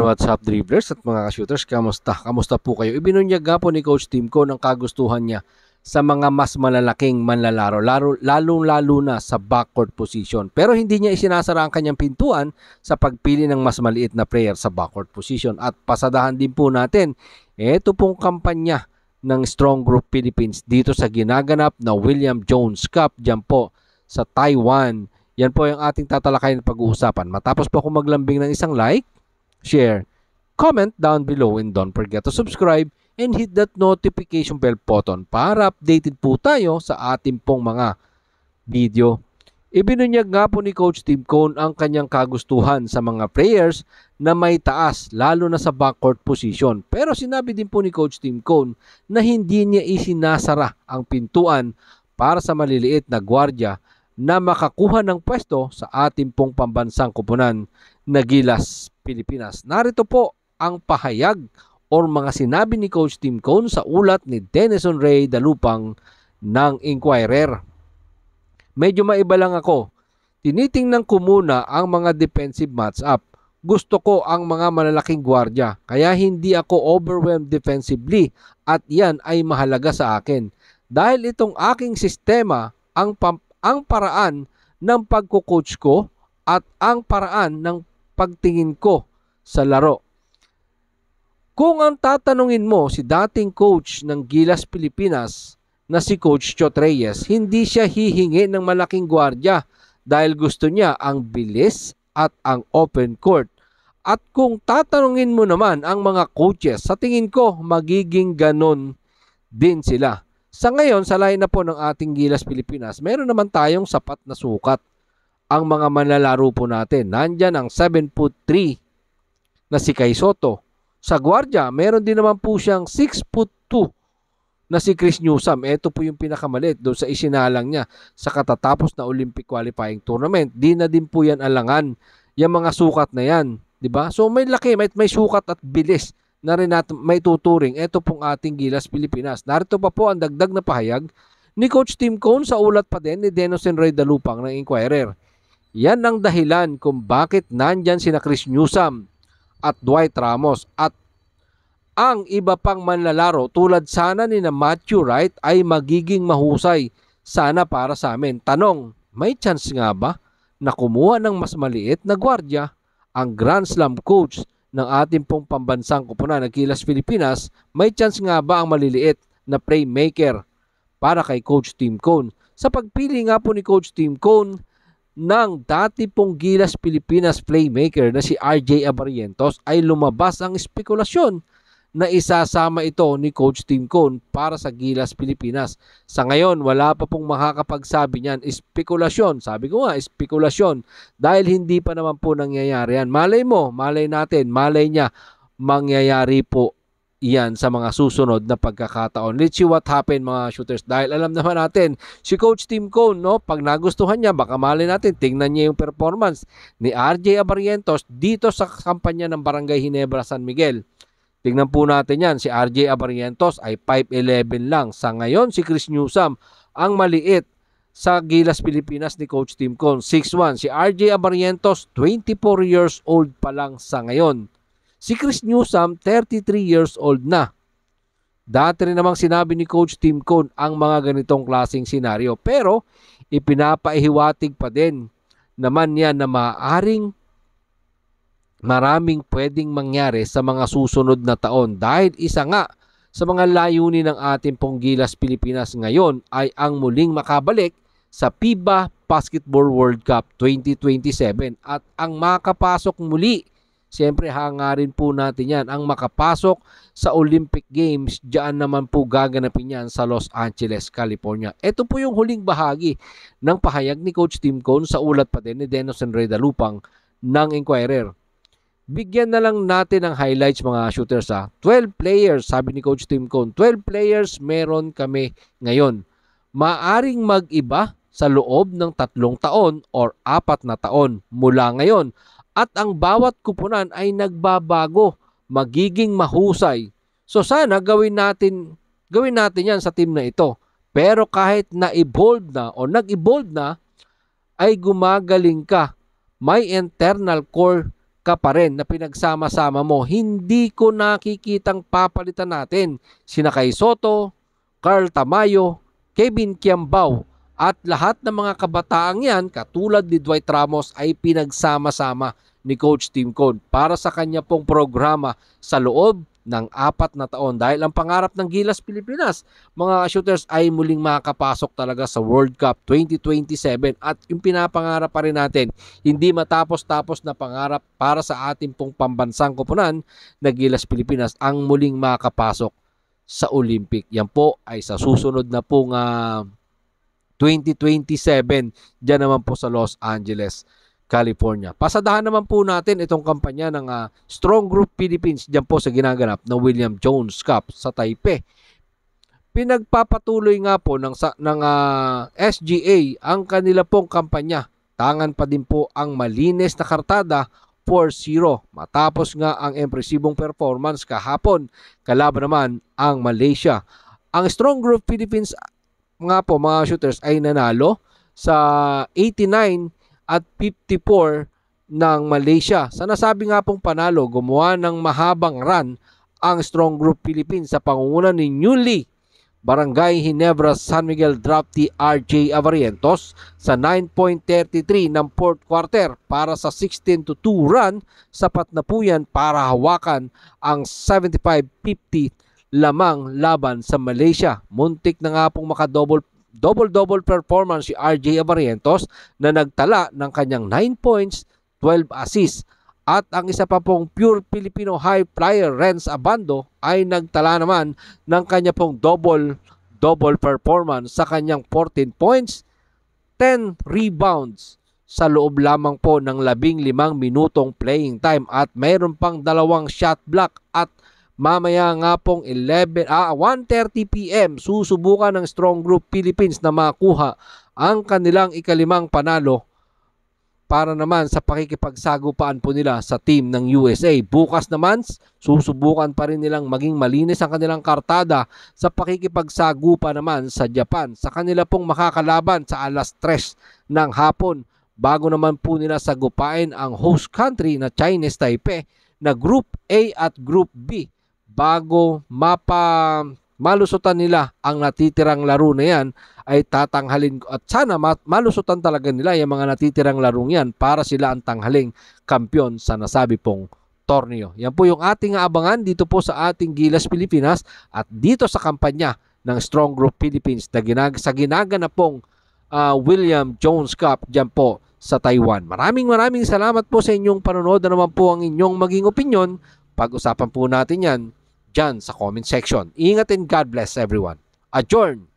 What's up, dribblers at mga shooters? Kamusta? Kamusta po kayo? Ibinunyag nga po ni Coach Tim Cone ang kagustuhan niya sa mga mas malalaking manlalaro, lalo na sa backcourt position. Pero hindi niya isinasara ang kanyang pintuan sa pagpili ng mas maliit na player sa backcourt position. At pasadahan din po natin, ito pong kampanya ng Strong Group Philippines dito sa ginaganap na William Jones Cup dyan po sa Taiwan. Yan po yung ating tatalakayin at pag-uusapan. Matapos po ako maglambing ng isang like, share, comment down below, and don't forget to subscribe and hit that notification bell button para updated po tayo sa ating pong mga video. Ibinunyag nga po ni Coach Tim Cone ang kanyang kagustuhan sa mga players na may taas, lalo na sa backcourt position. Pero sinabi din po ni Coach Tim Cone na hindi niya isinasara ang pintuan para sa maliliit na gwardiya na makakuha ng pwesto sa ating pong pambansang koponan na Gilas, Pilipinas. Narito po ang pahayag o mga sinabi ni Coach Tim Cone sa ulat ni Denison Ray Dalupang ng Inquirer. Medyo maiba lang ako. Tinitingnan ko muna ang mga defensive matchup. Gusto ko ang mga malalaking gwardiya, kaya hindi ako overwhelmed defensively at yan ay mahalaga sa akin. Dahil itong aking sistema ang paraan ng pagko-coach ko at ang paraan ng pagtingin ko sa laro. Kung ang tatanungin mo si dating coach ng Gilas Pilipinas na si Coach Chot Reyes, hindi siya hihingi ng malaking gwardiya dahil gusto niya ang bilis at ang open court. At kung tatanungin mo naman ang mga coaches, sa tingin ko magiging ganon din sila. Sa ngayon, sa line-up po ng ating Gilas Pilipinas, meron naman tayong sapat na sukat. Ang mga manlalaro po natin, nandyan ang 7'3" na si Kai Soto. Sa gwardiya, meron din naman po siyang 6'2" na si Chris Newsome. Ito po yung pinakamalit doon sa isinalang niya sa katatapos na Olympic qualifying tournament. Di na din po yan alangan yung mga sukat na yan. Diba? So may laki, may sukat at bilis na rin natin may tuturing. Ito pong ating Gilas Pilipinas. Narito pa po ang dagdag na pahayag ni Coach Tim Cone sa ulat pa din ni Denison Ray Dalupang ng Inquirer. Yan ang dahilan kung bakit nandyan sina Chris Newsome at Dwight Ramos at ang iba pang manlalaro tulad sana ni na Matthew Wright ay magiging mahusay sana para sa amin. Tanong, may chance nga ba na kumuha ng mas maliit na gwardiya ang Grand Slam coach ng ating pong pambansang koponan ng Gilas Pilipinas? May chance nga ba ang maliliit na playmaker para kay Coach Tim Cone? Sa pagpili nga po ni Coach Tim Cone ng dati pong Gilas Pilipinas playmaker na si RJ Abarientos ay lumabas ang espekulasyon na isasama ito ni Coach Tim Cone para sa Gilas Pilipinas. Sa ngayon, wala pa pong makakapagsabi niyan. Espekulasyon. Sabi ko nga, espekulasyon. Dahil hindi pa naman po nangyayari yan. Malay mo, malay natin, malay niya, mangyayari po iyan sa mga susunod na pagkakataon. Let's see what happened mga shooters. Dahil alam naman natin, si Coach Tim Cone, no, pag nagustuhan niya, baka malay natin, tingnan niya yung performance ni RJ Abarientos dito sa kampanya ng Barangay Ginebra San Miguel. Tingnan po natin yan. Si RJ Abarientos ay 5'11 lang. Sa ngayon, si Chris Newsome, ang maliit sa Gilas Pilipinas ni Coach Tim Cone, 6'1". Si RJ Abarientos, 24 years old pa lang sa ngayon. Si Chris Newsome, 33 years old na. Dati rin namang sinabi ni Coach Tim Cone ang mga ganitong klaseng senaryo. Pero, ipinapaihiwatig pa din naman yan na maraming pwedeng mangyari sa mga susunod na taon. Dahil isa nga sa mga layunin ng ating pong Gilas Pilipinas ngayon ay ang muling makabalik sa FIBA Basketball World Cup 2027. At ang makapasok muli, siyempre hangarin po natin yan, ang makapasok sa Olympic Games, diyan naman po gaganapin yan sa Los Angeles, California. Ito po yung huling bahagi ng pahayag ni Coach Tim Cone sa ulat pa din ni Denison Ray Dalupang ng Inquirer. Bigyan na lang natin ng highlights mga shooters ha. 12 players, sabi ni Coach Tim Cone, 12 players meron kami ngayon. Maaring mag-iba sa loob ng 3 taon or 4 na taon mula ngayon. At ang bawat kupunan ay nagbabago, magiging mahusay. So sana gawin natin yan sa team na ito. Pero kahit na-evolve na o nag-evolve na, ay gumagaling ka. May internal core ka pa rin na pinagsama-sama mo. Hindi ko nakikitang papalitan natin sina Kai Soto, Carl Tamayo, Kevin Kiambao at lahat ng mga kabataang yan katulad ni Dwight Ramos ay pinagsama-sama ni Coach Tim Cone para sa kanya pong programa sa loob ng 4 na taon. Dahil ang pangarap ng Gilas Pilipinas, mga shooters, ay muling makapasok talaga sa World Cup 2027 at yung pinapangarap pa rin natin, hindi matapos-tapos na pangarap para sa ating pong pambansang koponan na Gilas Pilipinas ang muling makapasok sa Olympic. Yan po ay sa susunod na pong 2027 dyan naman po sa Los Angeles, California. Pasadahan naman po natin itong kampanya ng Strong Group Philippines dyan po sa ginaganap na William Jones Cup sa Taipei. Pinagpapatuloy nga po ng SGA ang kanila pong kampanya. Tangan pa din po ang malinis na kartada 4-0 matapos nga ang impresibong performance kahapon kalaban naman ang Malaysia. Ang Strong Group Philippines nga po mga shooters ay nanalo sa 89 at 54 ng Malaysia. Sa nasabi nga pong panalo, gumawa ng mahabang run ang Strong Group Philippines sa pangunguna ni newly Barangay Ginebra San Miguel draftee RJ Avarientos sa 9.33 ng 4th quarter para sa 16-2 run. Sapat na po yan para hawakan ang 75-50 lamang laban sa Malaysia. Muntik na nga pong double performance si RJ Avarientos na nagtala ng kanyang 9 points, 12 assists. At ang isa pa pong pure Filipino high flyer, Renz Abando, ay nagtala naman ng kanya pong double performance sa kanyang 14 points, 10 rebounds sa loob lamang po ng 15 minutong playing time. At mayroon pang 2 shot block at mamaya nga pong 1:30 PM susubukan ng Strong Group Philippines na makuha ang kanilang ikalimang panalo para naman sa pakikipagsagupaan po nila sa team ng USA. Bukas naman, susubukan pa rin nilang maging malinis ang kanilang kartada sa pakikipagsagupa naman sa Japan. Sa kanila pong makakalaban sa 3:00 ng hapon bago naman po nila sagupain ang host country na Chinese Taipei na Group A at Group B bago malusutan nila ang natitirang laro na yan ay tatanghalin at sana malusutan talaga nila yung mga natitirang larong yan para sila ang tanghaling kampiyon sa nasabi pong torneo. Yan po yung ating abangan dito po sa ating Gilas Pilipinas at dito sa kampanya ng Strong Group Philippines na sa ginaganap pong William Jones Cup dyan po sa Taiwan. Maraming salamat po sa inyong panonood na naman po ang inyong maging opinyon. Pag-usapan po natin yan dyan sa comment section. Ingat and God bless everyone. Adjourn!